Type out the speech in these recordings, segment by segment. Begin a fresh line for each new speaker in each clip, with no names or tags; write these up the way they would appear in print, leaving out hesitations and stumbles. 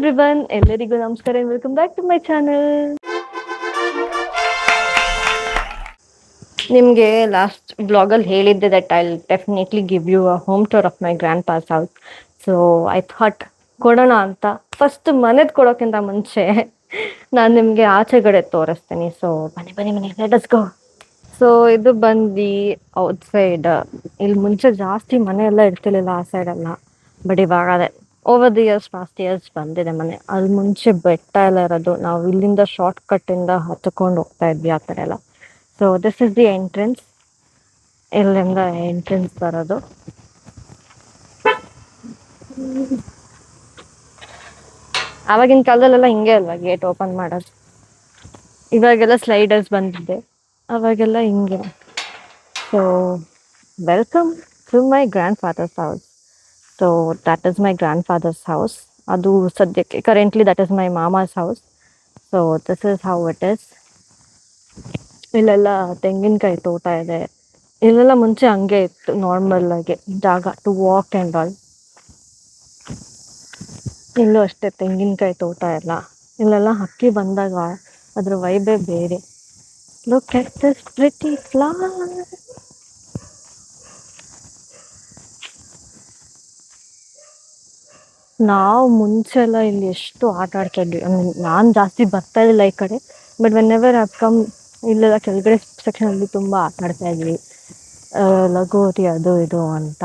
Everyone, ಎಲ್ಲರಿಗೂ ನಮಸ್ಕಾರ and welcome back to my channel. ನಿಮಗೆ ಲಾಸ್ಟ್ ಬ್ಲಾಗಲ್ಲಿ ಹೇಳಿದ್ದೆ that I definitely give you a home tour of my grandpa's house. So I thought ಕೊಡೋಣ ಅಂತ. First ಮನೆದು ಕೊಡೋಕ್ಕಿಂತ ಮುಂಚೆ ನಾನು ನಿಮಗೆ ಆಚೆಗಡೆ ತೋರಿಸ್ತೀನಿ. ಸೊ ಬನ್ನಿ ಬನ್ನಿ ಬನ್ನಿ, ಲೆಟ್ ಅಸ್ ಗೋ. ಸೊ ಇದು ಬಂದು ಔಟ್ ಸೈಡ್. ಇಲ್ಲಿ ಮುಂಚೆ ಜಾಸ್ತಿ ಮನೆ ಎಲ್ಲ ಇರ್ತಿರ್ಲಿಲ್ಲ ಆ ಸೈಡೆಲ್ಲ, ಬಟ್ ಇವಾಗ ಅದೇ over the years past years ಬಂದಿದೆ ಮನೆ. ಅಲ್ಲಿ ಮುಂಚೆ ಬೆಟ್ಟ ಎಲ್ಲ ಇರೋದು, ನಾವು ಇಲ್ಲಿಂದ ಶಾರ್ಟ್ ಕಟ್ಟಿಂದ ಹತ್ಕೊಂಡು ಹೋಗ್ತಾ ಇದ್ವಿ ಆ ಥರ ಎಲ್ಲ. So this is the entrance. ಇಲ್ಲಿಂದ ಎಂಟ್ರೆನ್ಸ್ ಬರೋದು. ಆವಾಗಿನ ಕಾಲದಲ್ಲೆಲ್ಲ ಹಿಂಗೆ ಅಲ್ವಾ ಗೇಟ್ ಓಪನ್ ಮಾಡೋದು. ಇವಾಗೆಲ್ಲ ಸ್ಲೈಡರ್ಸ್ ಬಂದಿದೆ, ಅವಾಗೆಲ್ಲ ಹಿಂಗೆ. So welcome to my grandfather's house. So that is my grandfather's house. ಅದು ಸದ್ಯಕ್ಕೆ currently that is my mama's house. So this is how it is. ಇಲ್ಲೆಲ್ಲ ತೆಂಗಿನಕಾಯಿ ತೋಟ ಇದೆ. ಇಲ್ಲೆಲ್ಲ ಮುಂಚೆ ಹಂಗೆ ಇತ್ತು ನಾರ್ಮಲ್ ಆಗಿ ಜಾಗ ಟು ವಾಕ್ ಆ್ಯಂಡ್ ಆಲ್. ಇಲ್ಲೂ ಅಷ್ಟೇ ತೆಂಗಿನಕಾಯಿ ತೋಟ ಎಲ್ಲ. ಇಲ್ಲೆಲ್ಲ ಹಕ್ಕಿ ಬಂದಾಗ ಅದ್ರ ವೈಬೇ ಬೇರೆ. Look at this pretty flower. ನಾವು ಮುಂಚೆ ಎಲ್ಲ ಇಲ್ಲಿ ಎಷ್ಟು ಆಟ ಆಡ್ತಾ ಇದ್ವಿ. ನಾನು ಜಾಸ್ತಿ ಬರ್ತಾ ಇರಲಿಲ್ಲ ಈ ಕಡೆ, but when ever I come ಇಲ್ಲೆಲ್ಲ ಕೆಳಗಡೆ ಸೆಕ್ಷನಲ್ಲಿ ತುಂಬ ಆಟ ಆಡ್ತಾ ಇದ್ವಿ. ಲಗೋರಿ ಅದು ಇದು ಅಂತ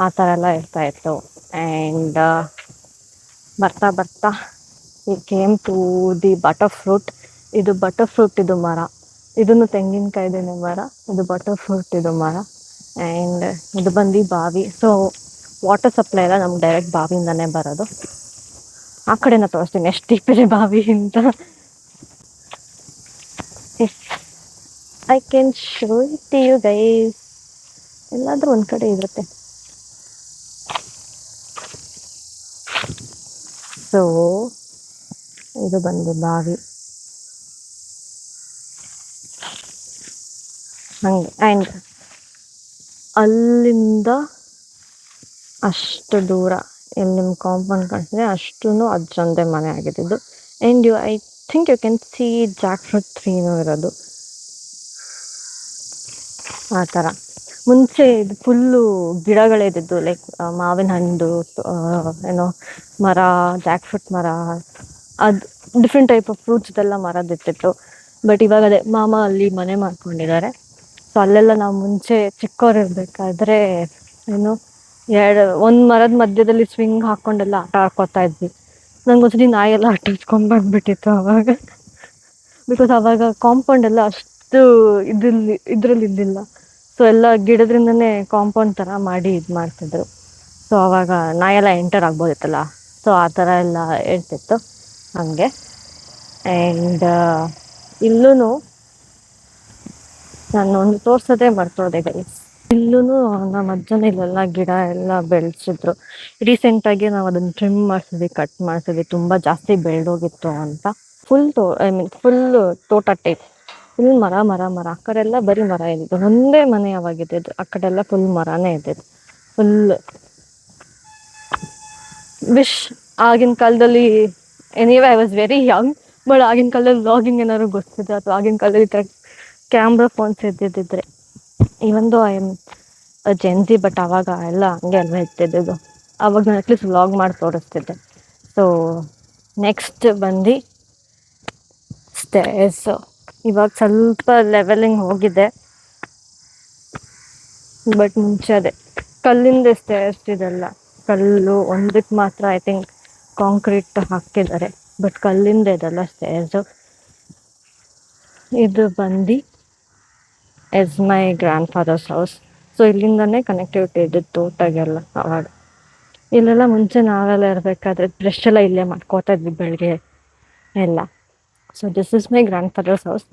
ಆ ಥರ ಎಲ್ಲ ಇರ್ತಾಯಿತ್ತು. ಆ್ಯಂಡ್ ಬರ್ತಾ ಬರ್ತಾ ಈ came to the butter fruit. ಇದು ಬಟರ್ ಫ್ರೂಟ್ ಇದು ಮರ. ಇದನ್ನು ತೆಂಗಿನಕಾಯ್ದೇನೆ ಮರ. ಇದು ಬಟರ್ ಫ್ರೂಟ್ ಇದು ಮರ. ಆ್ಯಂಡ್ ಇದು ಬಂದು ಬಾವಿ. ಸೊ ವಾಟರ್ ಸಪ್ಲೈ ಎಲ್ಲ ನಮ್ಗೆ ಡೈರೆಕ್ಟ್ ಬಾವಿಯಿಂದನೇ ಬರೋದು. ಆ ಕಡೆನ ತೋರಿಸ್ತೀನಿ ಎಷ್ಟು ಡೀಪ್ ಇದೆ ಬಾವಿ ಅಂತ. I can show it you guys. ಎಲ್ಲಾದರೂ ಒಂದು ಕಡೆ ಇರುತ್ತೆ. ಸೊ ಇದು ಬಂದು ಬಾವಿ ಹಂಗೆ. ಆ್ಯಂಡ್ ಅಲ್ಲಿಂದ ಅಷ್ಟು ದೂರ ಎಲ್ಲಿ ನಿಮ್ಮ ಕಾಂಪೌಂಡ್ ಕಾಣಿಸಿದೆ ಅಷ್ಟೂ ಅದರೊಂದೇ ಮನೆ ಆಗಿದ್ದು. And I think you can see jackfruit ಟ್ರೀನೂ ಇರೋದು ಆ ಥರ. ಮುಂಚೆ ಇದು ಫುಲ್ಲು ಗಿಡಗಳೇ ಇದ್ದಿದ್ದು, ಲೈಕ್ ಮಾವಿನ ಹಣ್ಣು ಏನೋ ಮರ, ಜಾಕ್ ಫ್ರೂಟ್ ಮರ, ಅದು ಡಿಫ್ರೆಂಟ್ ಟೈಪ್ ಆಫ್ ಫ್ರೂಟ್ಸ್ದೆಲ್ಲ ಮರದಿತ್ತಿತ್ತು. ಬಟ್ ಇವಾಗ ಅದೇ ಮಾಮ ಅಲ್ಲಿ ಮನೆ ಮಾಡ್ಕೊಂಡಿದ್ದಾರೆ. ಸೊ ಅಲ್ಲೆಲ್ಲ ನಾವು ಮುಂಚೆ ಚಿಕ್ಕವ್ರು ಇರಬೇಕಾದ್ರೆ ಏನು ಒಂದು ಮರದ ಮಧ್ಯದಲ್ಲಿ ಸ್ವಿಂಗ್ ಹಾಕ್ಕೊಂಡೆಲ್ಲ ಆಟ ಆಡ್ಕೊತಾ ಇದ್ವಿ. ನಂಗೆ ಒಂದ್ಸತಿ ನಾಯೆಲ್ಲ ಅಟ್ಟಿಸ್ಕೊಂಡು ಬಂದ್ಬಿಟ್ಟಿತ್ತು ಅವಾಗ. ಬಿಕಾಸ್ ಅವಾಗ ಕಾಂಪೌಂಡ್ ಎಲ್ಲ ಅಷ್ಟು ಇದ್ರಲ್ಲಿ ಇದ್ದಿಲ್ಲ. ಸೊ ಎಲ್ಲ ಗಿಡದ್ರಿಂದನೇ ಕಾಂಪೌಂಡ್ ಥರ ಮಾಡಿ ಇದು ಮಾಡ್ತಿದ್ರು. ಸೊ ಅವಾಗ ನಾಯೆಲ್ಲ ಎಂಟರ್ ಆಗ್ಬೋದಿತ್ತಲ್ಲ. ಸೊ ಆ ಥರ ಎಲ್ಲ ಇರ್ತಿತ್ತು ಹಾಗೆ. ಆ್ಯಂಡ್ ಇಲ್ಲೂ ನಾನು ಒಂದು ತೋರ್ಸೋದೇ ಮರ್ತೋದೆ ಗೈಸ್. ಇಲ್ಲೂ ನಮ್ಮ ಅಜ್ಜನ ಇಲ್ಲೆಲ್ಲ ಗಿಡ ಎಲ್ಲ ಬೆಳೆಸಿದ್ರು. ರೀಸೆಂಟಾಗಿ ನಾವು ಅದನ್ನು ಟ್ರಿಮ್ ಮಾಡಿಸಿದ್ವಿ, ಕಟ್ ಮಾಡಿಸಿದ್ವಿ, ತುಂಬ ಜಾಸ್ತಿ ಬೆಳೆದೋಗಿತ್ತು ಅಂತ. ಫುಲ್ ತೋಟ ಟೈಪ್. ಫುಲ್ ಮರ ಮರ ಮರ. ಆ ಕಡೆ ಎಲ್ಲ ಬರೀ ಮರ ಇದ್ದಿದ್ದು, ಒಂದೇ ಮನೆ ಯಾವಾಗಿದ್ದು. ಆ ಕಡೆ ಎಲ್ಲ ಫುಲ್ ಮರನೇ ಇದ್ದಿದ್ದು ಫುಲ್. ವಿಶ್ ಆಗಿನ ಕಾಲದಲ್ಲಿ, anyway I was very Young, but ಆಗಿನ ಕಾಲದಲ್ಲಿ ವ್ಲಾಗಿಂಗ್ ಏನಾದ್ರು ಗೊತ್ತಿದೆ ಅಥವಾ ಆಗಿನ ಕಾಲದಲ್ಲಿ ಈ ಥರ ಕ್ಯಾಮ್ರಾ ಫೋನ್ಸ್ ಇದ್ದಿದ್ದಿದ್ರೆ. ಇವೊಂದು ಐ ಎಮ್ ಜೆನ್ಜಿ, ಬಟ್ ಆವಾಗ ಎಲ್ಲ ಹಂಗೆ ಅಲ್ವಾ ಇರ್ತಿದ್ದು. ಆವಾಗ ನಾನು ಅಟ್ಲೀಸ್ಟ್ ವ್ಲಾಗ್ ಮಾಡಿ ತೋರಿಸ್ತಿದ್ದೆ. ಸೊ ನೆಕ್ಸ್ಟ್ ಬಂದು ಸ್ಟೇರ್ಸ್. ಇವಾಗ ಸ್ವಲ್ಪ ಲೆವೆಲಿಂಗ್ ಹೋಗಿದೆ, ಬಟ್ ಮುಂಚೆ ಅದೇ ಕಲ್ಲಿಂದ ಸ್ಟೇರ್ಸ್. ಇದೆಲ್ಲ ಕಲ್ಲು, ಒಂದಕ್ಕೆ ಮಾತ್ರ ಐ ಥಿಂಕ್ ಕಾಂಕ್ರೀಟ್ ಹಾಕಿದ್ದಾರೆ, ಬಟ್ ಕಲ್ಲಿಂದ ಇದೆಲ್ಲ ಸ್ಟೇರ್ಸು. ಇದು ಬಂದು is my grandfather's house. So ಇಲ್ಲಿಂದನೇ ಕನೆಕ್ಟಿವಿಟಿ ಇದ್ದಿದ್ದು ತೋಟಗೆಲ್ಲ ಅವಾಗ. ಇಲ್ಲೆಲ್ಲ ಮುಂಚೆ ನಾವೆಲ್ಲ ಇರಬೇಕಾದ್ರೆ ಬ್ರಷ್ ಎಲ್ಲ ಇಲ್ಲೇ ಮಾಡ್ಕೋತಾ ಇದ್ವಿ ಬೆಳಗ್ಗೆ ಎಲ್ಲ. So this is my grandfather's house.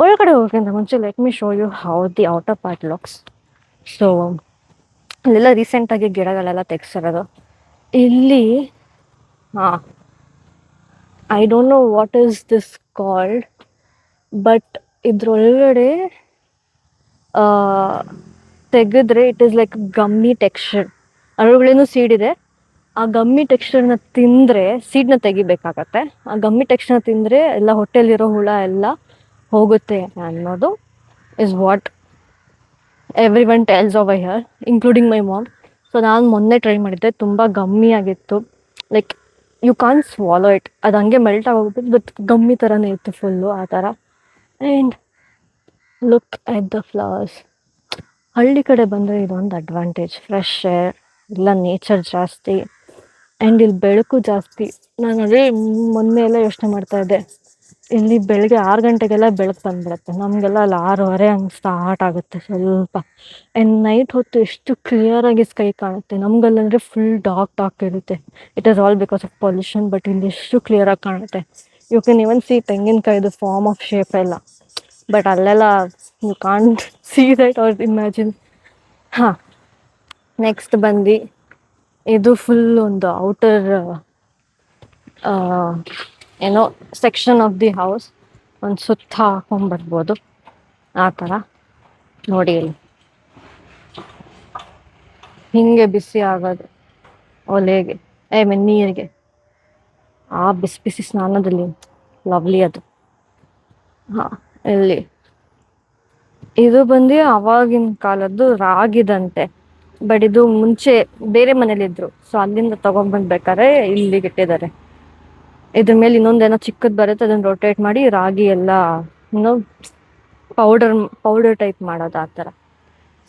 ಒಳಗಡೆ ಹೋಗೋಕ್ಕಿಂತ ಮುಂಚೆ let me show you how the outer part looks. So ಅಲ್ಲೆಲ್ಲ ರೀಸೆಂಟಾಗಿ ಗಿಡಗಳೆಲ್ಲ ತೆಗ್ಸಿರೋದು. ಇಲ್ಲಿ I don't know what is this called, but ಇದ್ರೊಳಗಡೆ ತೆಗೆದ್ರೆ it is like gummy texture. ಅದರೊಳಗಡೆನೂ ಸೀಡ್ ಇದೆ, ಆ ಗಮ್ಮಿ ಟೆಕ್ಸ್ಚರ್ನ ತಿಂದರೆ ಸೀಡ್ನ ತೆಗಿಬೇಕಾಗತ್ತೆ. ಆ ಗಮ್ಮಿ ಟೆಕ್ಸ್ಚರ್ನ ತಿಂದರೆ ಎಲ್ಲ ಹೊಟ್ಟೆಲಿರೋ ಹುಳ ಎಲ್ಲ ಹೋಗುತ್ತೆ ಅನ್ನೋದು is what everyone tells over here, including my mom. So ನಾನು ಮೊನ್ನೆ ಟ್ರೈ ಮಾಡಿದ್ದೆ, ತುಂಬ ಗಮ್ಮಿ ಆಗಿತ್ತು. Like you can swallow it, ಅದು ಹಂಗೆ ಮೆಲ್ಟ್ ಆಗೋಗ್ಬಿಟ್ಟು ಬಟ್ ಗಮ್ಮಿ ಥರನೇ ಇತ್ತು ಫುಲ್ಲು ಆ ಥರ. And look at the flowers. ಹಳ್ಳಿ ಕಡೆ ಬಂದರೆ ಇದೊಂದು ಅಡ್ವಾಂಟೇಜ್, ಫ್ರೆಶ್ ಏರ್, ಇಲ್ಲ ನೇಚರ್ ಜಾಸ್ತಿ ಆ್ಯಂಡ್ ಇಲ್ಲಿ ಬೆಳಕು ಜಾಸ್ತಿ. ನಾನು ಅದೇ ಮೊನ್ನೆ ಎಲ್ಲ ಯೋಚನೆ ಮಾಡ್ತಾ ಇದ್ದೆ, ಇಲ್ಲಿ ಬೆಳಗ್ಗೆ 6 ಗಂಟೆಗೆಲ್ಲ ಬೆಳಕು ಬಂದ್ಬಿಡುತ್ತೆ, ನಮಗೆಲ್ಲ ಅಲ್ಲಿ 6:30 ಹಂಗೆ ಸ್ಟಾರ್ಟ್ ಆಗುತ್ತೆ ಸ್ವಲ್ಪ. ಆ್ಯಂಡ್ ನೈಟ್ ಹೊತ್ತು ಎಷ್ಟು ಕ್ಲಿಯರಾಗಿ ಸ್ಕೈ ಕಾಣುತ್ತೆ. ನಮ್ಗಲ್ಲಂದರೆ ಫುಲ್ ಡಾರ್ಕ್ ಇರುತ್ತೆ. It is all because of pollution, but ಇಲ್ಲಿ ಎಷ್ಟು ಕ್ಲಿಯರಾಗಿ ಕಾಣುತ್ತೆ. ಯು ಕ್ಯಾನ್ ಇವನ್ ಸಿ ತೆಂಗಿನಕಾಯಿದು ಫಾರ್ಮ್ ಆಫ್ ಶೇಪ್ ಎಲ್ಲ. ಬಟ್ ಅಲ್ಲೆಲ್ಲ you can't see that or imagine. ಹಾಂ, ನೆಕ್ಸ್ಟ್ ಬಂದು ಇದು ಫುಲ್ ಒಂದು ಔಟರ್ ಏನೋ ಸೆಕ್ಷನ್ ಆಫ್ ದಿ ಹೌಸ್. ಒಂದು ಸುತ್ತ ಹಾಕೊಂಡ್ಬರ್ಬೋದು ಆ ಥರ. ನೋಡಿ ಇಲ್ಲಿ ಹಿಂಗೆ ಬಿಸಿ ಆಗೋದು ಒಲೆಗೆ, ಐ ಮೀನ್ ನೀರಿಗೆ. ಆ ಬಿಸಿ ಬಿಸಿ ಸ್ನಾನದಲ್ಲಿ ಲವ್ಲಿ ಅದು. ಹಾಂ, ಇಲ್ಲಿ ಇದು ಬಂದು ಆವಾಗಿನ ಕಾಲದ್ದು ರಾಗಿದಂತೆ. ಬಟ್ ಇದು ಮುಂಚೆ ಬೇರೆ ಮನೇಲಿದ್ರು, ಸೊ ಅಲ್ಲಿಂದ ತಗೊಂಡ್ಬಂದ್ಬೇಕಾದ್ರೆ ಇಲ್ಲಿಗೆ ಇಟ್ಟಿದ್ದಾರೆ. ಇದ್ರ ಮೇಲೆ ಇನ್ನೊಂದೇನೋ ಚಿಕ್ಕದು ಬರುತ್ತೆ, ಅದನ್ನ ರೊಟೇಟ್ ಮಾಡಿ ರಾಗಿ ಎಲ್ಲ ಏನೋ ಪೌಡರ್ ಟೈಪ್ ಮಾಡೋದು ಆ ಥರ.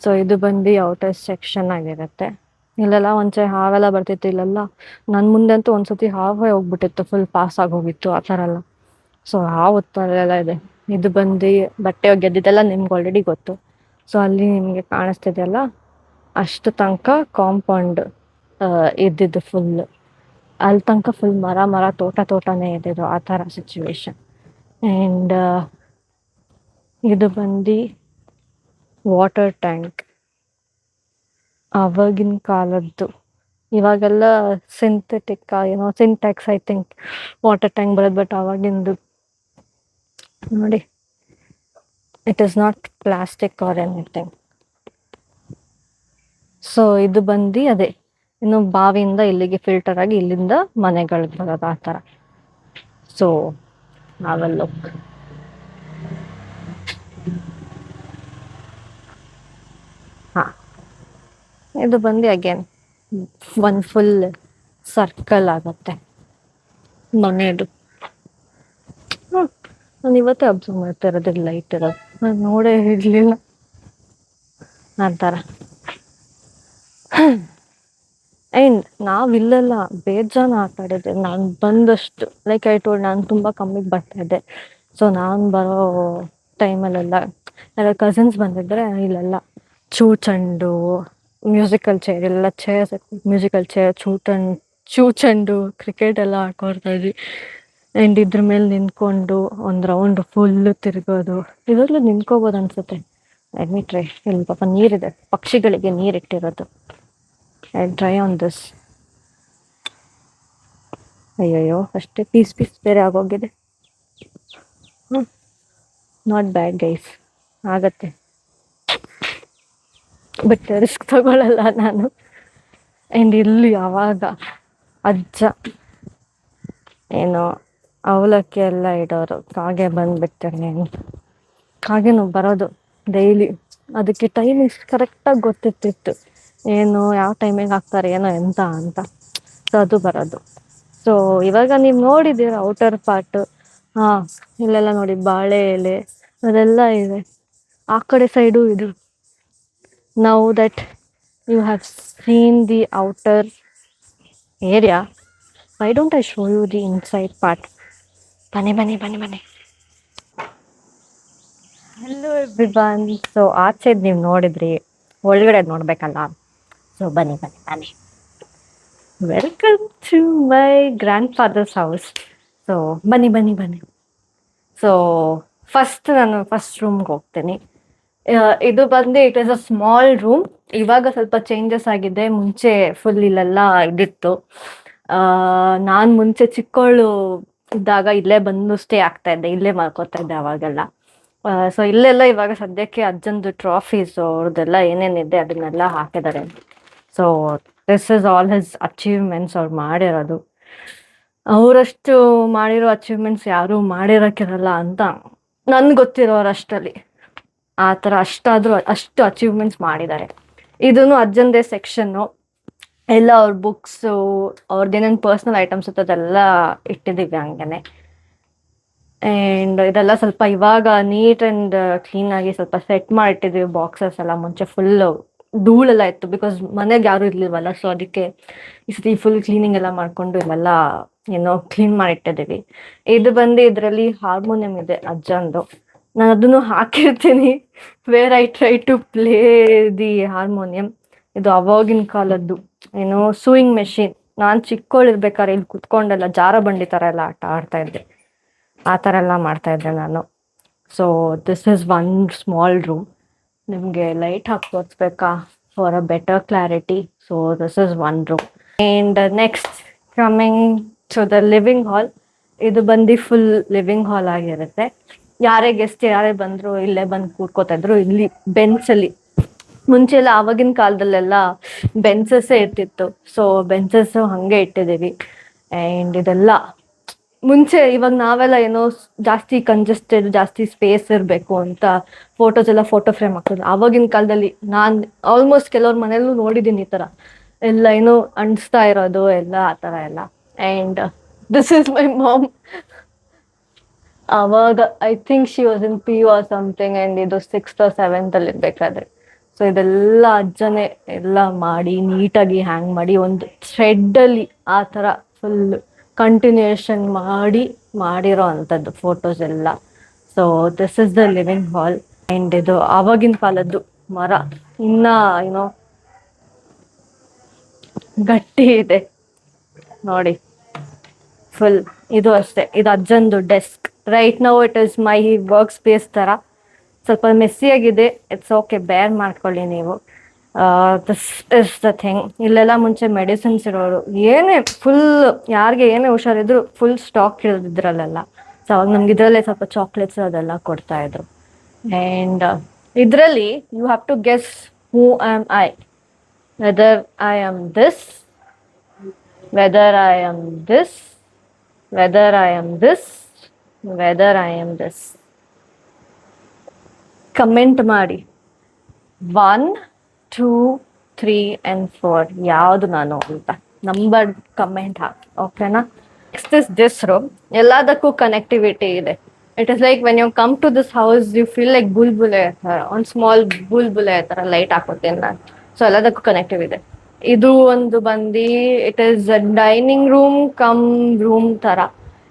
ಸೊ ಇದು ಬಂದು ಔಟರ್ ಸೆಕ್ಷನ್ ಆಗಿರುತ್ತೆ. ಇಲ್ಲೆಲ್ಲ ಒಂಚೆ ಹಾವೆಲ್ಲ ಬರ್ತಿತ್ತು ಇಲ್ಲೆಲ್ಲ. ನನ್ನ ಮುಂದೆ ಅಂತೂ ಒಂದ್ಸತಿ ಹಾವೇ ಹೋಗ್ಬಿಟ್ಟಿತ್ತು, ಫುಲ್ ಪಾಸ್ ಆಗೋಗಿತ್ತು ಆ ಥರ ಎಲ್ಲ. ಸೊ ಹಾವು ಅಲ್ಲೆಲ್ಲ ಇದೆ. ಇದು ಬಂದು ಬಟ್ಟೆ ಒಗೆದಿದ್ದೆಲ್ಲ ನಿಮ್ಗೆ ಆಲ್ರೆಡಿ ಗೊತ್ತು. ಸೊ ಅಲ್ಲಿ ನಿಮಗೆ ಕಾಣಿಸ್ತಿದೆಯಲ್ಲ, ಅಷ್ಟು ತನಕ ಕಾಂಪೌಂಡ್ ಇದ್ದಿದ್ದು ಫುಲ್. ಅಲ್ಲಿ ತನಕ ಫುಲ್ ಮರ ತೋಟನೇ ಇದ್ದಿದ್ದು ಆ ಥರ ಸಿಚುವೇಶನ್. ಆ್ಯಂಡ್ ಇದು ಬಂದು ವಾಟರ್ ಟ್ಯಾಂಕ್, ಆವಾಗಿನ ಕಾಲದ್ದು. ಇವಾಗೆಲ್ಲ ಸಿಂಥೆಟಿಕ್ ಏನೋ syntax I think water tank ಬರೋದು, ಬಟ್ ಆವಾಗಿಂದು ನೋಡಿ, it is not plastic or anything. So ಇದು ಬಂದು ಅದೇ ಇನ್ನು ಬಾವಿಯಿಂದ ಇಲ್ಲಿಗೆ ಫಿಲ್ಟರ್ ಆಗಿ ಇಲ್ಲಿಂದ ಮನೆಗಳಿಗೆ ಬರೋದು ಆ ಥರ. ಸೊ ನಾವೆಲ್ಲ ಹಾಂ, ಇದು ಬಂದು ಅಗೇನ್ ಒಂದು ಫುಲ್ ಸರ್ಕಲ್ ಆಗುತ್ತೆ ಮನೆಯದು. ನಾನು ಇವತ್ತೇ ಅಬ್ಸರ್ವ್ ಮಾಡ್ತಾ ಇರೋದು ಲೈಟ್ ಇರೋದು, ನಾನು ನೋಡೇ ಇರಲಿಲ್ಲ ಆ ಥರ. ಆ್ಯಂಡ್ ನಾವಿಲ್ಲೆಲ್ಲ ಬೇಜಾನ ಆಟ ಆಡಿದ್ದೆ. ನಾನು ಬಂದಷ್ಟು ಲೈಕ್ ಐ ಟೋಲ್ಡ್, ನಾನು ತುಂಬ ಕಮ್ಮಿಗೆ ಬರ್ತಾಯಿದ್ದೆ. ಸೊ ನಾನು ಬರೋ ಟೈಮಲ್ಲೆಲ್ಲ ಎಲ್ಲ ಕಸಿನ್ಸ್ ಬಂದಿದ್ದರೆ ಇಲ್ಲೆಲ್ಲ ಚೂಚಂಡು, ಮ್ಯೂಸಿಕಲ್ ಚೇರ್ ಎಲ್ಲ ಚೇರ್ಸ್, ಮ್ಯೂಸಿಕಲ್ ಚೇರ್, ಚೂಚಂಡು, ಕ್ರಿಕೆಟ್ ಎಲ್ಲ ಆಡ್ಕೊಡ್ತಾಯಿದ್ವಿ. ಆ್ಯಂಡ್ ಇದ್ರ ಮೇಲೆ ನಿಂತ್ಕೊಂಡು ಒಂದು ರೌಂಡ್ ಫುಲ್ಲು ತಿರುಗೋದು. ಇದರಲ್ಲೂ ನಿಂತ್ಕೋಬೋದು ಅನಿಸುತ್ತೆ. ಟ್ರೈ, ಇಲ್ಲಿ ಪಾಪ ನೀರಿದೆ, ಪಕ್ಷಿಗಳಿಗೆ ನೀರಿಟ್ಟಿರೋದು. I try on this. ಅಯ್ಯಯ್ಯೋ, ಅಷ್ಟೇ ಪೀಸ್ ಬೇರೆ ಆಗೋಗಿದೆ. ನಾಟ್ ಬ್ಯಾಡ್ ಗೈಸ್, ಆಗತ್ತೆ. ಬಟ್ ರಿಸ್ಕ್ ತಗೊಳ್ಳಲ್ಲ ನಾನು. ಆ್ಯಂಡ್ ಇಲ್ಲಿ ಯಾವಾಗ ಅಜ್ಜ ಏನೋ ಅವಲಕ್ಕಿ ಎಲ್ಲ ಇಡೋರು, ಕಾಗೆ ಬಂದುಬಿಡ್ತಾರೆ. ಕಾಗೆನೂ ಬರೋದು ಡೈಲಿ. ಅದಕ್ಕೆ ಟೈಮಿಂಗ್ಸ್ ಕರೆಕ್ಟಾಗಿ ಗೊತ್ತಿರ್ತಿತ್ತು, ಏನು ಯಾವ ಟೈಮಿಗೆ ಹಾಕ್ತಾರೆ ಏನೋ ಎಂತ ಅಂತ. ಸೊ ಅದು ಬರೋದು. ಸೊ ಇವಾಗ ನೀವು ನೋಡಿದ್ದೀರ ಔಟರ್ ಪಾರ್ಟ್. ಹಾಂ, ಇಲ್ಲೆಲ್ಲ ನೋಡಿ ಬಾಳೆ ಎಲೆ ಅದೆಲ್ಲ ಇದೆ. ಆ ಕಡೆ ಸೈಡು ಇದು. Now that you have seen the outer area, why don't I show you the inside part? ಬನ್ನಿ. Hello everyone. ಸೊ ಆಚೆದು ನೀವು ನೋಡಿದ್ರಿ, ಒಳಗಡೆ ನೋಡಬೇಕಲ್ಲ. ಸೊ ಬನ್ನಿ. Welcome to my grandfather's house. So ಬನ್ನಿ. ಸೊ ನಾನು ಫಸ್ಟ್ ರೂಮ್ಗೆ ಹೋಗ್ತೀನಿ. ಇದು ಬಂದು it is a small room. ಇವಾಗ ಸ್ವಲ್ಪ ಚೇಂಜಸ್ ಆಗಿದೆ. ಮುಂಚೆ ಫುಲ್ ಇಲ್ಲೆಲ್ಲ ಇದಿತ್ತು. ನಾನು ಮುಂಚೆ ಚಿಕ್ಕವಳು ಇದ್ದಾಗ ಇಲ್ಲೇ ಬಂದು ಸ್ಟೇ ಆಗ್ತಾ ಇದ್ದೆ, ಇಲ್ಲೇ ಮಾಡ್ಕೋತಾ ಇದ್ದೆ ಅವಾಗೆಲ್ಲ. ಸೊ ಇಲ್ಲೆಲ್ಲ ಇವಾಗ ಸದ್ಯಕ್ಕೆ ಅಜ್ಜಂದು ಟ್ರಾಫೀಸ್ ಅವ್ರದ್ದೆಲ್ಲ ಏನೇನಿದೆ ಅದನ್ನೆಲ್ಲ ಹಾಕಿದ್ದಾರೆ. So this is all his achievements ಅವ್ರು ಮಾಡಿರೋದು. ಅವರಷ್ಟು ಮಾಡಿರೋ ಅಚೀವ್ಮೆಂಟ್ಸ್ ಯಾರೂ ಮಾಡಿರೋಕ್ಕಿರಲ್ಲ ಅಂತ ನನ್ಗೆ ಗೊತ್ತಿರೋರಷ್ಟರಲ್ಲಿ. ಆ ಥರ ಅಷ್ಟಾದರೂ ಅಷ್ಟು ಅಚೀವ್ಮೆಂಟ್ಸ್ ಮಾಡಿದ್ದಾರೆ. ಇದೂ ಅಜ್ಜಂದೇ ಸೆಕ್ಷನ್ನು. ಎಲ್ಲ ಅವ್ರ ಬುಕ್ಸು, ಅವ್ರದ್ದೇನೇನು ಪರ್ಸ್ನಲ್ ಐಟಮ್ಸ್ ಇತ್ತು ಅದೆಲ್ಲ ಇಟ್ಟಿದ್ದೀವಿ ಹಂಗೇನೆ. ಆ್ಯಂಡ್ ಇದೆಲ್ಲ ಸ್ವಲ್ಪ ಇವಾಗ ನೀಟ್ ಆ್ಯಂಡ್ ಕ್ಲೀನಾಗಿ ಸ್ವಲ್ಪ ಸೆಟ್ ಮಾಡಿಟ್ಟಿದ್ದೀವಿ ಬಾಕ್ಸಸ್ ಎಲ್ಲ. ಮುಂಚೆ ಫುಲ್ಲು ಧೂಳೆಲ್ಲ ಇತ್ತು, ಬಿಕಾಸ್ ಮನೆಗೆ ಯಾರೂ ಇರ್ಲಿಲ್ವಲ್ಲ. ಸೊ ಅದಕ್ಕೆ ಈ ಸತಿ ಫುಲ್ ಕ್ಲೀನಿಂಗ್ ಎಲ್ಲ ಮಾಡಿಕೊಂಡು ಇಲ್ಲೆಲ್ಲ ಏನೋ ಕ್ಲೀನ್ ಮಾಡಿಟ್ಟಿದ್ದೀವಿ. ಇದು ಬಂದು ಇದರಲ್ಲಿ ಹಾರ್ಮೋನಿಯಂ ಇದೆ ಅಜ್ಜಂದು. ನಾನು ಅದನ್ನು ಹಾಕಿರ್ತೀನಿ, where I try to play the harmonium. ಇದು ಅವಾಗಿನ ಕಾಲದ್ದು ಏನೋ ಸೂಯಿಂಗ್ ಮೆಷಿನ್. ನಾನು ಚಿಕ್ಕವಳಿರ್ಬೇಕಾದ್ರೆ ಇಲ್ಲಿ ಕುತ್ಕೊಂಡೆಲ್ಲ ಜಾರ ಬಂಡಿ ಥರ ಎಲ್ಲ ಆಟ ಆಡ್ತಾ ಇದ್ದೆ. ಆ ಥರ ಎಲ್ಲ ಮಾಡ್ತಾ ಇದ್ದೆ ನಾನು. So this is one small room. ನಿಮಗೆ ಲೈಟ್ ಹಾಕಿ ತೋರಿಸ್ಬೇಕಾ for a better clarity? So this is one room. And next coming to the living hall. ಇದು ಬಂದು ಫುಲ್ ಲಿವಿಂಗ್ ಹಾಲ್ ಆಗಿರುತ್ತೆ. ಯಾರೇ ಗೆಸ್ಟ್ ಯಾರೇ ಬಂದರೂ ಇಲ್ಲೇ ಬಂದು ಕೂತ್ಕೋತಾ ಇದ್ರು. ಇಲ್ಲಿ ಬೆಂಚಲ್ಲಿ ಮುಂಚೆ ಎಲ್ಲ ಆವಾಗಿನ ಕಾಲದಲ್ಲೆಲ್ಲ ಬೆಂಚಸ್ಸೇ ಇರ್ತಿತ್ತು. ಸೊ ಬೆಂಚಸ್ಸು ಹಾಗೆ ಇಟ್ಟಿದ್ದೀವಿ. ಆ್ಯಂಡ್ ಇದೆಲ್ಲ ಮುಂಚೆ, ಇವಾಗ ನಾವೆಲ್ಲ ಏನೋ ಜಾಸ್ತಿ ಕಂಜೆಸ್ಟೆಡ್, ಜಾಸ್ತಿ ಸ್ಪೇಸ್ ಇರಬೇಕು ಅಂತ ಫೋಟೋಸ್ ಎಲ್ಲ ಫೋಟೋ ಫ್ರೇಮ್ ಹಾಕೋದು. ಆವಾಗಿನ ಕಾಲದಲ್ಲಿ ನಾನು ಆಲ್ಮೋಸ್ಟ್ ಕೆಲವ್ರ ಮನೆಯಲ್ಲೂ ನೋಡಿದ್ದೀನಿ ಈ ಥರ ಎಲ್ಲ ಏನೋ ಅಣಿಸ್ತಾ ಇರೋದು ಎಲ್ಲ ಆ ಥರ ಎಲ್ಲ. And this is my mom. ಆವಾಗ I think she was in P U or something. And ಇದು 6th or 7th ಇರಬೇಕಾದ್ರೆ. ಸೊ ಇದೆಲ್ಲ ಅಜ್ಜನೇ ಎಲ್ಲ ಮಾಡಿ ನೀಟಾಗಿ ಹ್ಯಾಂಗ್ ಮಾಡಿ ಒಂದು ಥ್ರೆಡ್ಡಲ್ಲಿ ಆ ಥರ ಫುಲ್ ಕಂಟಿನ್ಯೂಯೇಷನ್ ಮಾಡಿರೋ ಅಂಥದ್ದು ಫೋಟೋಸ್ ಎಲ್ಲ. So this is the living hall. And ಇದು ಆವಾಗಿನ ಕಾಲದ್ದು ಮರ, ಇನ್ನ ಏನೋ ಗಟ್ಟಿ ಇದೆ ನೋಡಿ ಫುಲ್. ಇದು ಅಷ್ಟೇ, ಇದು ಅಜ್ಜಂದು desk. Right now it is my work space ಥರ. ಸ್ವಲ್ಪ ಮೆಸ್ಸಿಯಾಗಿದೆ, ಇಟ್ಸ್ ಓಕೆ, ಬೇರ್ ಮಾಡ್ಕೊಳ್ಳಿ ನೀವು. This is the thing. ಇಲ್ಲೆಲ್ಲ ಮುಂಚೆ ಮೆಡಿಸಿನ್ಸ್ ಇರೋರು, ಏನೇ ಫುಲ್ ಯಾರಿಗೆ ಏನೇ ಹುಷಾರಿದ್ರು ಫುಲ್ ಸ್ಟಾಕ್ ಇರೋದಿದ್ರಲ್ಲೆಲ್ಲ. ಸೊ ಅವಾಗ ನಮ್ಗೆ ಇದರಲ್ಲೇ ಸ್ವಲ್ಪ ಚಾಕ್ಲೇಟ್ಸ್ ಅದೆಲ್ಲ ಕೊಡ್ತಾಯಿದ್ರು. ಆ್ಯಂಡ್ ಇದರಲ್ಲಿ you have to guess who am I, whether I am this, whether I am this, whether I am this, whether I am this. Comment ಮಾಡಿ 1, 2, 3 and 4 ಯಾವುದು ನಾನು ಅಂತ ನಂಬರ್ ಕಮೆಂಟ್ ಹಾಕಿ, ಓಕೆನಾ? Next is this room. ಎಲ್ಲದಕ್ಕೂ connectivity ಇದೆ. It is like when you come to this house you feel like ಬುಲ್ಬುಲೆ ಥರ, ಒಂದು ಸ್ಮಾಲ್ ಬುಲ್ಬುಲೆ ಥರ ಲೈಟ್ ಹಾಕೋತೀನಿ ನಾನು. ಸೊ ಎಲ್ಲದಕ್ಕೂ ಕನೆಕ್ಟಿವ್ ಇದೆ. ಇದು ಒಂದು ಬಂದು it is a dining room come room ಥರ.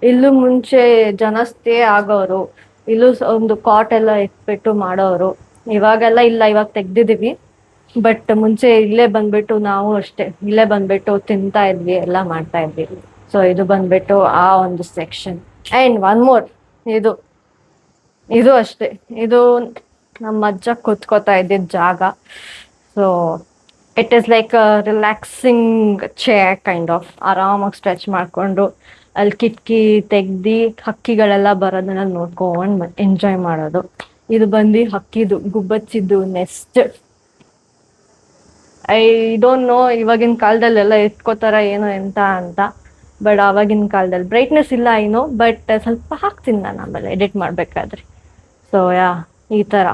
ಇಲ್ಲೂ ಮುಂಚೆ ಜನ ಸ್ಟೇ ಆಗೋರು, ಇಲ್ಲೂ ಒಂದು ಕಾಟ್ ಎಲ್ಲ ಇಟ್ಬಿಟ್ಟು ಮಾಡೋರು. ಇವಾಗೆಲ್ಲ ಇಲ್ಲ, ಇವಾಗ ತೆಗ್ದಿದ್ದೀವಿ. ಬಟ್ ಮುಂಚೆ ಇಲ್ಲೇ ಬಂದ್ಬಿಟ್ಟು ನಾವು ಅಷ್ಟೇ ಇಲ್ಲೇ ಬಂದ್ಬಿಟ್ಟು ತಿಂತಾ ಇದ್ವಿ, ಎಲ್ಲ ಮಾಡ್ತಾ ಇದ್ವಿ. ಸೊ ಇದು ಬಂದ್ಬಿಟ್ಟು ಆ ಒಂದು ಸೆಕ್ಷನ್. ಆ್ಯಂಡ್ ಒನ್ ಮೋರ್, ಇದು ಅಷ್ಟೇ, ಇದು ನಮ್ಮ ಅಜ್ಜ ಕೂತ್ಕೋತಾ ಇದ್ದಿದ್ದ ಜಾಗ. So it is like a relaxing chair kind of. ಆರಾಮಾಗಿ ಸ್ಟ್ರೆಚ್ ಮಾಡಿಕೊಂಡು ಅಲ್ಲಿ ಕಿಟಕಿ ತೆಗ್ದು ಹಕ್ಕಿಗಳೆಲ್ಲ ಬರೋದನ್ನ ನೋಡ್ಕೊಂಡು ಎಂಜಾಯ್ ಮಾಡೋದು. ಇದು ಬಂದು ಹಕ್ಕಿದು ಗುಬ್ಬಚ್ಚಿದ್ದು ನೆಸ್ಟ್. ಐ ಡೋಂಟ್ ನೋ ಇವಾಗಿನ ಕಾಲದಲ್ಲೆಲ್ಲ ಎತ್ಕೋತಾರ ಏನೋ ಎಂತ ಅಂತ. ಬಟ್ ಆವಾಗಿನ ಕಾಲದಲ್ಲಿ ಬ್ರೈಟ್ನೆಸ್ ಇಲ್ಲ ಏನೋ, ಬಟ್ ಸ್ವಲ್ಪ ಹಾಕ್ತೀನಿ ನಾನು ಆಮೇಲೆ ಎಡಿಟ್ ಮಾಡಬೇಕಾದ್ರೆ. ಸೊ ಈ ಥರ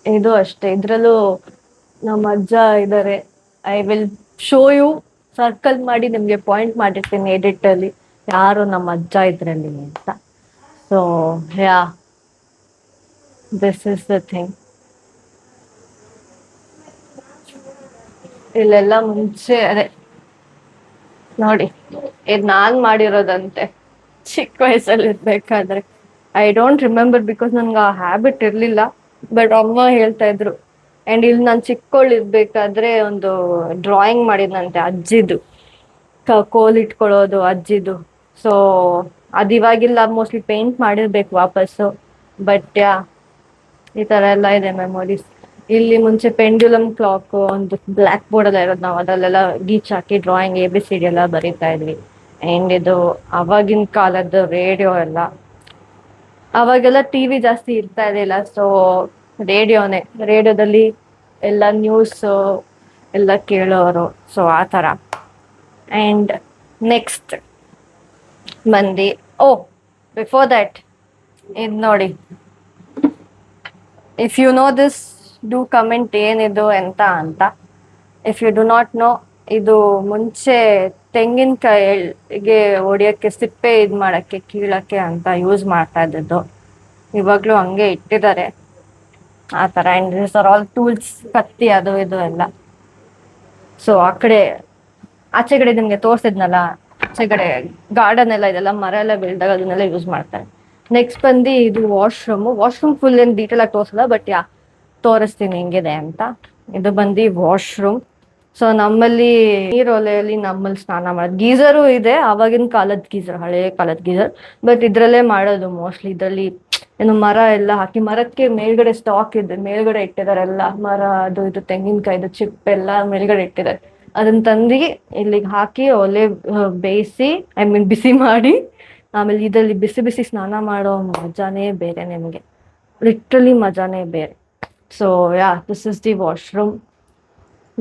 ಇದು ಅಷ್ಟೇ. ಇದರಲ್ಲೂ ನಮ್ಮ ಅಜ್ಜ ಇದ್ದಾರೆ. I will show you, circle ಮಾಡಿ ನಿಮಗೆ ಪಾಯಿಂಟ್ ಮಾಡಿರ್ತೀನಿ ಎಡಿಟಲ್ಲಿ ಯಾರು ನಮ್ಮ ಅಜ್ಜ ಇದರಲ್ಲಿ ಅಂತ. So this is the thing. ಇಲ್ಲೆಲ್ಲ ಮುಂಚೆ ಅದೇ ನೋಡಿ, ಇದು ನಾನು ಮಾಡಿರೋದಂತೆ ಚಿಕ್ಕ ವಯಸ್ಸಲ್ಲಿ ಇರ್ಬೇಕಾದ್ರೆ. ಐ ಡೋಂಟ್ ರಿಮೆಂಬರ್ ಬಿಕಾಸ್ ನನ್ಗೆ ಆ ಹ್ಯಾಬಿಟ್ ಇರಲಿಲ್ಲ, ಬಟ್ ಅಮ್ಮ ಹೇಳ್ತಾ ಇದ್ರು. ಆ್ಯಂಡ್ ಇಲ್ಲಿ ನಾನು ಚಿಕ್ಕವಳಿರ್ಬೇಕಾದ್ರೆ ಒಂದು ಡ್ರಾಯಿಂಗ್ ಮಾಡಿದ್ನಂತೆ ಅಜ್ಜಿದು, ಕೋಲ್ ಇಟ್ಕೊಳ್ಳೋದು ಅಜ್ಜಿದು. ಸೊ ಅದು ಇವಾಗಿಲ್ಲ, ಮೋಸ್ಟ್ಲಿ ಪೇಂಟ್ ಮಾಡಿರ್ಬೇಕು ವಾಪಸ್ಸು. ಬಟ್ ಈ ಥರ ಎಲ್ಲ ಇದೆ ಮೆಮೊರೀಸ್. ಇಲ್ಲಿ ಮುಂಚೆ ಪೆಂಡ್ಯುಲಮ್ ಕ್ಲಾಕ್ ಒಂದು ಬ್ಲ್ಯಾಕ್ ಬೋರ್ಡ್ ಎಲ್ಲ ಇರೋದು, ನಾವು ಅದರಲ್ಲೆಲ್ಲ ಗೀಚ್ ಹಾಕಿ ಡ್ರಾಯಿಂಗ್ ABCD ಎಲ್ಲ ಬರೀತಾ ಇದ್ವಿ. ಆ್ಯಂಡ್ ಇದು ಅವಾಗಿನ ಕಾಲದ್ದು ರೇಡಿಯೋ ಎಲ್ಲ. ಅವಾಗೆಲ್ಲ TV ಜಾಸ್ತಿ ಇರ್ತಾ ಇರಲಿಲ್ಲ. ಸೊ ರೇಡಿಯೋನೇ, ರೇಡಿಯೋದಲ್ಲಿ ಎಲ್ಲ ನ್ಯೂಸ್ ಎಲ್ಲ ಕೇಳೋರು. ಸೊ ಆ ಥರ. ಆ್ಯಂಡ್ ನೆಕ್ಸ್ಟ್ ಮಂದಿ, ಓ ಬಿಫೋರ್ ದ್ಯಾಟ್ ಇದು ನೋಡಿ, if you know this do comment ಏನಿದು ಎಂತ ಅಂತ. If you do not know, ಇದು ಮುಂಚೆ ತೆಂಗಿನಕಾಯಿಗೆ ಹೊಡಿಯೋಕ್ಕೆ ಸಿಪ್ಪೆ ಇದು ಮಾಡೋಕ್ಕೆ ಕೀಳಕ್ಕೆ ಅಂತ ಯೂಸ್ ಮಾಡ್ತಾ ಇದ್ದದ್ದು. ಇವಾಗಲೂ ಹಂಗೆ ಇಟ್ಟಿದ್ದಾರೆ ಆ ಥರ. And this are all tools, ಕತ್ತಿ ಅದು ಇದು ಎಲ್ಲ. ಸೊ ಆ ಕಡೆ ಆಚೆ ಕಡೆ ನಿಮಗೆ ತೋರಿಸಿದ್ನಲ್ಲ, ಆಚೆ ಕಡೆ ಗಾರ್ಡನ್ ಎಲ್ಲ ಇದೆಲ್ಲ, ಮರ ಎಲ್ಲ ಬೆಳೆದಾಗ ಅದನ್ನೆಲ್ಲ ಯೂಸ್ ಮಾಡ್ತಾರೆ. ನೆಕ್ಸ್ಟ್ ಬಂದು ಇದು ವಾಶ್ರೂಮ್ ಫುಲ್ ಏನು ಡೀಟೇಲ್ ಆಗಿ ತೋರಿಸಲ್ಲ, ಬಟ್ ತೋರಿಸ್ತೀನಿ ಹೆಂಗಿದೆ ಅಂತ. ಇದು ಬಂದು ವಾಶ್ರೂಮ್. ಸೊ ನಮ್ಮಲ್ಲಿ ನೀರೊಲೆಯಲ್ಲಿ ನಮ್ಮಲ್ಲಿ ಸ್ನಾನ ಮಾಡೋದು. ಗೀಸರು ಇದೆ, ಆವಾಗಿನ ಕಾಲದ ಗೀಸರ್, ಹಳೆ ಕಾಲದ ಗೀಸರ್, ಬಟ್ ಇದ್ರಲ್ಲೇ ಮಾಡೋದು ಮೋಸ್ಟ್ಲಿ. ಇದರಲ್ಲಿ ಏನು ಮರ ಎಲ್ಲ ಹಾಕಿ, ಮರಕ್ಕೆ ಮೇಲ್ಗಡೆ ಸ್ಟಾಕ್ ಇದೆ, ಮೇಲ್ಗಡೆ ಇಟ್ಟಿದ್ದಾರೆ ಎಲ್ಲ ಮರ, ಅದು ಇದು ತೆಂಗಿನಕಾಯಿದು ಚಿಪ್ ಎಲ್ಲ ಮೇಲ್ಗಡೆ ಇಟ್ಟಿದ್ದಾರೆ. ಅದನ್ನ ತಂದು ಇಲ್ಲಿಗೆ ಹಾಕಿ ಒಲೆ ಬೇಯಿಸಿ, ಐ ಮೀನ್ ಬಿಸಿ ಮಾಡಿ, ಆಮೇಲೆ ಇದರಲ್ಲಿ ಬಿಸಿ ಬಿಸಿ ಸ್ನಾನ ಮಾಡೋ ಮಜಾನೇ ಬೇರೆ ನಿಮಗೆ, ಲಿಟ್ರಲಿ ಮಜಾನೇ ಬೇರೆ. So this is the washroom.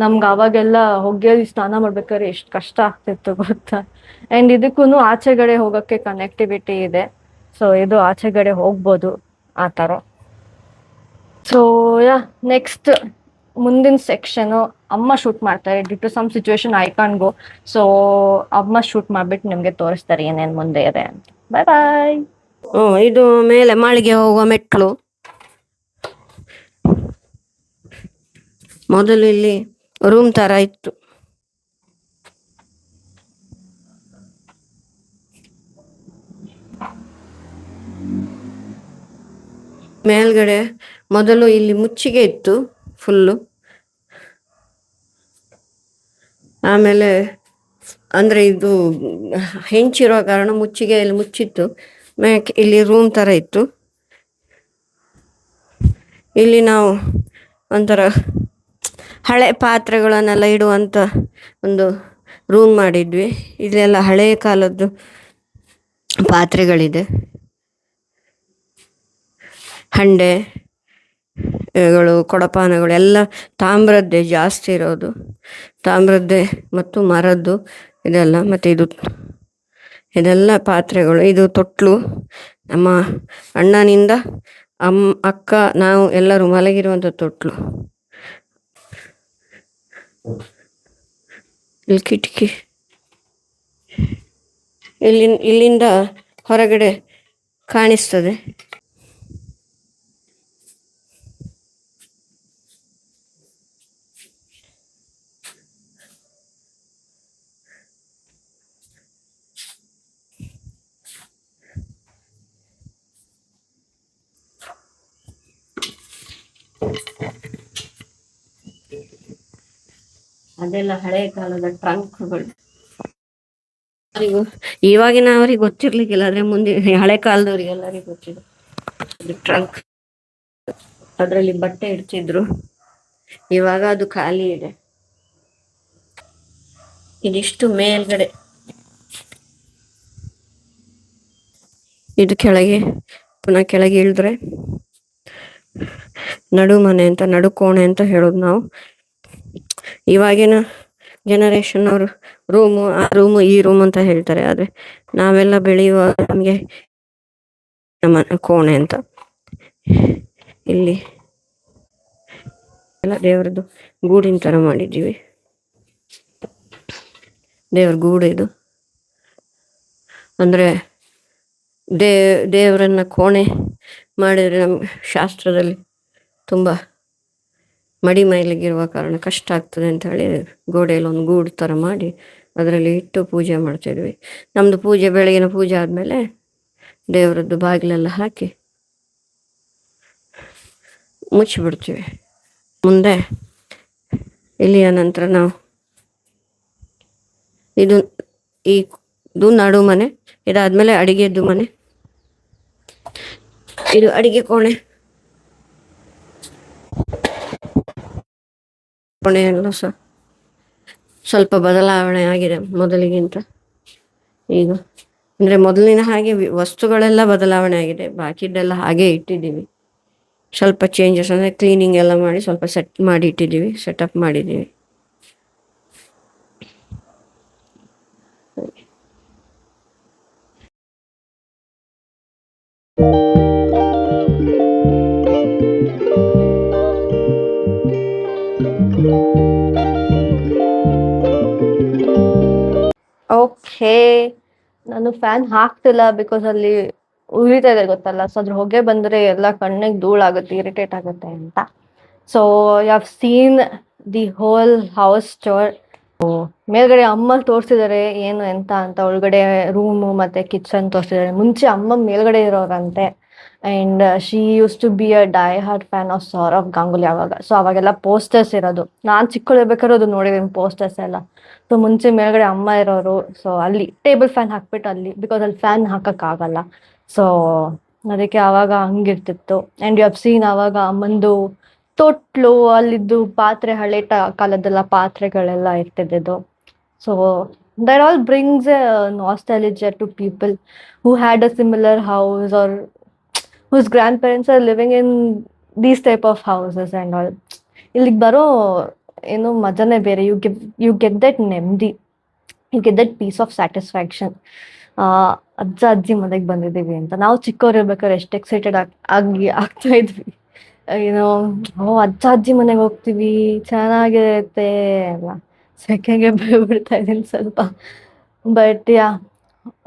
ನಮ್ಗೆ ಅವಾಗೆಲ್ಲ ಹೊಗೆಯಲ್ಲಿ ಸ್ನಾನ ಮಾಡ್ಬೇಕಾದ್ರೆ ಎಷ್ಟು ಕಷ್ಟ ಆಗ್ತಿತ್ತು ಗೊತ್ತಾ. ಆ್ಯಂಡ್ ಇದಕ್ಕೂ ಆಚೆಗಡೆ ಹೋಗೋಕ್ಕೆ ಕನೆಕ್ಟಿವಿಟಿ ಇದೆ. ಸೊ ಇದು ಆಚೆಗಡೆ ಹೋಗ್ಬೋದು ಆ ಥರ. ಸೊ ನೆಕ್ಸ್ಟ್ ಮುಂದಿನ ಸೆಕ್ಷನು ಅಮ್ಮ ಶೂಟ್ ಮಾಡ್ತಾರೆ. Due to some situation I can't go. So ಅಮ್ಮ ಶೂಟ್ ಮಾಡಿಬಿಟ್ಟು ನಿಮಗೆ ತೋರಿಸ್ತಾರೆ ಏನೇನು ಮುಂದೆ ಇದೆ ಅಂತ. ಬಾಯ್ ಬಾಯ್.
ಇದು ಮೇಲೆ ಮಾಳಿಗೆ ಹೋಗುವ ಮೆಟ್ಲು. ಮೊದಲು ಇಲ್ಲಿ ರೂಮ್ ತರ ಇತ್ತು. ಮೇಲ್ಗಡೆ ಮೊದಲು ಇಲ್ಲಿ ಮುಚ್ಚಿಗೆ ಇತ್ತು ಫುಲ್ಲು. ಆಮೇಲೆ ಅಂದ್ರೆ ಇದು ಹೆಂಚಿರೋ ಕಾರಣ ಮುಚ್ಚಿಗೆ ಇಲ್ಲಿ ಮುಚ್ಚಿತ್ತು. ಇಲ್ಲಿ ರೂಮ್ ತರ ಇತ್ತು. ಇಲ್ಲಿ ನಾವು ಒಂಥರ ಹಳೆ ಪಾತ್ರೆಗಳನ್ನೆಲ್ಲ ಇಡುವಂತ ಒಂದು ರೂಮ್ ಮಾಡಿದ್ವಿ. ಇಲ್ಲೆಲ್ಲ ಹಳೆಯ ಕಾಲದ್ದು ಪಾತ್ರೆಗಳಿದೆ, ಹಂಡೆಗಳು, ಕೊಡಪಾನಗಳು ಎಲ್ಲ ತಾಮ್ರದ್ದೇ ಜಾಸ್ತಿ ಇರೋದು, ತಾಮ್ರದ್ದೇ ಮತ್ತು ಮರದ್ದು ಇದೆಲ್ಲ. ಮತ್ತು ಇದೆಲ್ಲ ಪಾತ್ರೆಗಳು. ಇದು ತೊಟ್ಲು. ನಮ್ಮ ಅಣ್ಣನಿಂದ ಅಕ್ಕ ನಾವು ಎಲ್ಲರೂ ಮಲಗಿರುವಂಥ ತೊಟ್ಲು. ಇಲ್ಲಿ ಕಿಟಕಿ, ಇಲ್ಲಿಂದ ಹೊರಗಡೆ ಕಾಣಿಸ್ತದೆ. ಅದೆಲ್ಲ ಹಳೆಯ ಕಾಲದ ಟ್ರಂಕ್ಗಳು. ಇವಾಗಿನ ಅವ್ರಿಗೆ ಗೊತ್ತಿರ್ಲಿಕ್ಕಿಲ್ಲ, ಆದ್ರೆ ಮುಂದೆ ಹಳೆ ಕಾಲದವ್ರಿಗೆ ಎಲ್ಲರಿಗೂ ಗೊತ್ತಿದೆ. ಅದು ಟ್ರಂಕ್, ಅದರಲ್ಲಿ ಬಟ್ಟೆ ಇಡ್ತಿದ್ರು. ಇವಾಗ ಅದು ಖಾಲಿ ಇದೆ. ಇದಿಷ್ಟು ಮೇಲ್ಗಡೆ. ಇದು ಕೆಳಗೆ, ಪುನಃ ಕೆಳಗೆ ಇಳಿದ್ರೆ ನಡು ಮನೆ ಅಂತ, ನಡು ಕೋಣೆ ಅಂತ ಹೇಳೋದು ನಾವು. ಇವಾಗಿನ ಜನರೇಷನ್ ಅವರು ಆ ರೂಮು ಈ ರೂಮ್ ಅಂತ ಹೇಳ್ತಾರೆ. ಆದ್ರೆ ನಾವೆಲ್ಲ ಬೆಳೆಯುವಾಗ ನಮಗೆ ಕೋಣೆ ಅಂತ. ಇಲ್ಲಿ ಎಲ್ಲ ದೇವರದ್ದು ಗೂಡಿನ ತರ ಮಾಡಿದ್ದೀವಿ. ದೇವ್ರ ಗೂಡು ಇದು. ಅಂದ್ರೆ ದೇವರನ್ನ ಕೋಣೆ ಮಾಡಿದ್ರೆ ನಮ್ಗೆ ಶಾಸ್ತ್ರದಲ್ಲಿ ತುಂಬ ಮೈಲಿಗಿರುವ ಕಾರಣ ಕಷ್ಟ ಆಗ್ತದೆ ಅಂತ ಹೇಳಿ ಗೋಡೆಯಲ್ಲಿ ಒಂದು ಗೂಡು ಥರ ಮಾಡಿ ಅದರಲ್ಲಿ ಇಟ್ಟು ಪೂಜೆ ಮಾಡ್ತಿದ್ವಿ. ನಮ್ಮದು ಪೂಜೆ, ಬೆಳಗಿನ ಪೂಜೆ ಆದಮೇಲೆ ದೇವರದ್ದು ಬಾಗಿಲೆಲ್ಲ ಹಾಕಿ ಮುಚ್ಚಿಬಿಡ್ತೀವಿ. ಮುಂದೆ ಇಲ್ಲಿಯ ನಂತರ ನಾವು ಇದು ನಡು ಮನೆ. ಇದಾದ್ಮೇಲೆ ಅಡಿಗೆದ್ದು ಮನೆ. ಇದು ಅಡಿಗೆ ಕೋಣೆ. ಕೋಣೆಯೆಲ್ಲ ಸ್ವಲ್ಪ ಬದಲಾವಣೆ ಆಗಿದೆ ಮೊದಲಿಗಿಂತ. ಈಗ ಅಂದ್ರೆ ಮೊದಲಿನ ಹಾಗೆ ವಸ್ತುಗಳೆಲ್ಲ ಬದಲಾವಣೆ ಆಗಿದೆ, ಬಾಕಿದ್ದೆಲ್ಲ ಹಾಗೆ ಇಟ್ಟಿದ್ದೀವಿ. ಸ್ವಲ್ಪ ಚೇಂಜಸ್ ಅಂದರೆ ಕ್ಲೀನಿಂಗ್ ಎಲ್ಲ ಮಾಡಿ ಸ್ವಲ್ಪ ಸೆಟ್ ಮಾಡಿ ಇಟ್ಟಿದ್ದೀವಿ, ಸೆಟಪ್ ಮಾಡಿದ್ದೀವಿ.
ಓಕೆ, ನಾನು ಫ್ಯಾನ್ ಹಾಕ್ತಿಲ್ಲ ಬಿಕಾಸ್ ಅಲ್ಲಿ ಉರಿತಾ ಇದೆ ಗೊತ್ತಲ್ಲ, ಸೊ ಅದ್ರ ಹೊಗೆ ಬಂದ್ರೆ ಎಲ್ಲ ಕಣ್ಣಿಗೆ ಧೂಳಾಗುತ್ತೆ, ಇರಿಟೇಟ್ ಆಗುತ್ತೆ ಅಂತ. So you have seen the whole house tour. ಮೇಲ್ಗಡೆ ಅಮ್ಮ ತೋರಿಸಿದ್ದಾರೆ ಏನು ಎಂತ ಅಂತ, ಒಳಗಡೆ ರೂಮು ಮತ್ತೆ ಕಿಚನ್ ತೋರಿಸಿದ್ದಾರೆ. ಮುಂಚೆ ಅಮ್ಮ ಮೇಲ್ಗಡೆ ಇರೋರಂತೆ, and she used to be a die hard fan of Sourav Ganguly ಅವಾಗ. ಸೊ ಅವಾಗೆಲ್ಲ ಪೋಸ್ಟರ್ಸ್ ಇರೋದು, ನಾನು ಚಿಕ್ಕಳಿರ್ಬೇಕಾದ್ರೆ ಅದು ನೋಡಿದ್ದೀನಿ ಪೋಸ್ಟರ್ಸ್ ಎಲ್ಲ. ಸೊ ಮುಂಚೆ ಮೇಲ್ಗಡೆ ಅಮ್ಮ ಇರೋರು, ಸೊ ಅಲ್ಲಿ ಟೇಬಲ್ ಫ್ಯಾನ್ ಹಾಕ್ಬಿಟ್ಟು ಅಲ್ಲಿ, ಬಿಕಾಸ್ ಅಲ್ಲಿ ಫ್ಯಾನ್ ಹಾಕಕ್ಕಾಗಲ್ಲ, ಸೊ ಅದಕ್ಕೆ ಅವಾಗ ಹಂಗಿರ್ತಿತ್ತು. ಆ್ಯಂಡ್ ಯು ಹ್ಯಾವ್ ಸೀನ್ ಅವಾಗ ಅಮ್ಮಂದು ತೊಟ್ಲು, ಅಲ್ಲಿದ್ದು ಪಾತ್ರೆ, ಹಳೆ ಕಾಲದೆಲ್ಲ ಪಾತ್ರೆಗಳೆಲ್ಲ ಇರ್ತಿದ್ದು. So that all brings a nostalgia to people who had a similar house or whose grandparents are living in these type of houses and all. ಇಲ್ಲಿಗೆ ಬರೋ ಏನು ಮಜಾನೇ ಬೇರೆ. ಯು ಗೆಟ್ ದಟ್ ನೆಮ್ಮದಿ, you get that peace of satisfaction. ಅಜ್ಜ ಅಜ್ಜಿ ಮನೆಗೆ ಬಂದಿದ್ದೀವಿ ಅಂತ ನಾವು ಚಿಕ್ಕವ್ರು ಇರ್ಬೇಕಾದ್ರೆ ಎಷ್ಟು ಎಕ್ಸೈಟೆಡ್ ಆಗ್ತಾ ಇದ್ವಿ, ಏನೋ ಅಜ್ಜ ಅಜ್ಜಿ ಮನೆಗೆ ಹೋಗ್ತೀವಿ ಚೆನ್ನಾಗಿರುತ್ತೆ ಅಲ್ಲ. ಸೆಕೆಗೆ ಬಿಡ್ತಾ ಇದ್ದೀನಿ ಸ್ವಲ್ಪ. But yeah,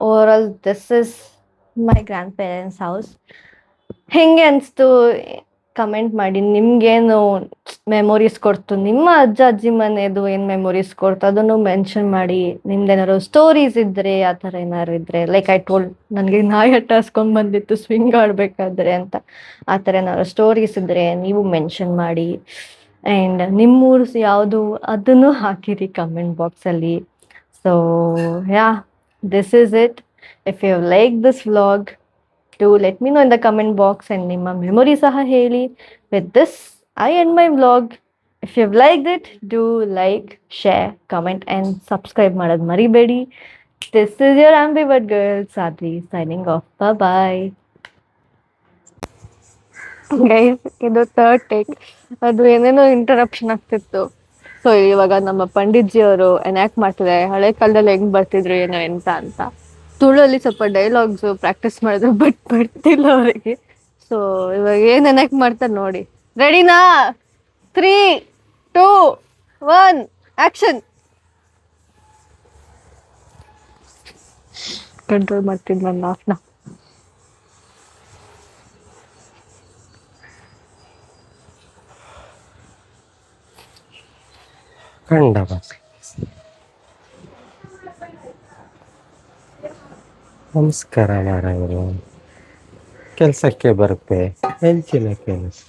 over all this is my grand parents house. ಹೆಂಗೆ ಅನಿಸ್ತು ಕಮೆಂಟ್ ಮಾಡಿ. ನಿಮ್ಗೇನು ಮೆಮೊರೀಸ್ ಕೊಡ್ತು, ನಿಮ್ಮ ಅಜ್ಜ ಅಜ್ಜಿ ಮನೆದು ಏನು ಮೆಮೊರೀಸ್ ಕೊಡ್ತು ಅದನ್ನು ಮೆನ್ಷನ್ ಮಾಡಿ. ನಿಮ್ದೇನಾದ್ರು ಸ್ಟೋರೀಸ್ ಇದ್ರೆ, ಆ ಥರ ಏನಾದ್ರು ಇದ್ರೆ, ಲೈಕ್ ಐ ಟೋಲ್ಡ್, ನನಗೆ ನಾಯಿ ಹಟ್ಟಾಸ್ಕೊಂಡು ಬಂದಿತ್ತು ಸ್ವಿಂಗ್ ಆಡಬೇಕಾದ್ರೆ ಅಂತ, ಆ ಥರ ಏನಾದ್ರು ಸ್ಟೋರೀಸ್ ಇದ್ರೆ ನೀವು ಮೆನ್ಷನ್ ಮಾಡಿ. ಆ್ಯಂಡ್ ನಿಮ್ಮೂರು ಯಾವುದು ಅದನ್ನು ಹಾಕಿರಿ ಕಮೆಂಟ್ ಬಾಕ್ಸಲ್ಲಿ. So ya, this is it. If you like this vlog, do let me know in the comment box and ನಿಮ್ಮ memory ಸಹ ಹೇಳಿ. With this, I end my vlog. If you've liked it, do like, share, comment and subscribe ಮಾಡೋದು ಮರಿಬೇಡಿ. This is your ambivert girl, Sadhvi, signing off. Bye-bye. Guys, ಇದು third take, ಅದು ಏನೇನೋ interruption ಆಗ್ತಿತ್ತು. So ಇವಾಗ ನಮ್ಮ ಪಂಡಿತ್ಜಿ ಅವರು ಎನ್ಯಾಕ್ಟ್ ಮಾಡ್ತಿದ್ದಾರೆ, ಹಳೆ ಕಾಲದಲ್ಲಿ ಹೆಂಗ್ ಬರ್ತಿದ್ರು ಏನೋ ಎಂತ ಅಂತ. ತುಳುವಲ್ಲಿ ಸ್ವಲ್ಪ ಡೈಲಾಗ್ಸು ಪ್ರಾಕ್ಟೀಸ್ ಮಾಡಿದ್ರು, ಬಟ್ ಬರ್ತಿಲ್ಲ ಅವರಿಗೆ. ಸೊ ಇವಾಗ ಏನು ಎನ್ಯಾಕ್ಟ್ ಮಾಡ್ತಾರೆ ನೋಡಿ. ರೆಡಿನಾ? 3, 2, 1 ಆ್ಯಕ್ಷನ್. ಕಂಟ್ರೋಲ್ ಮಾಡ್ತೀನಿ ನನ್ನ ಲಾಫ್ನ.
ಕಂಡವ ನಮಸ್ಕಾರ ಮಾರಾಯರು. ಕೆಲಸಕ್ಕೆ ಬರುತ್ತೆ, ಹೆಂಚಿನ ಕೆಲಸ.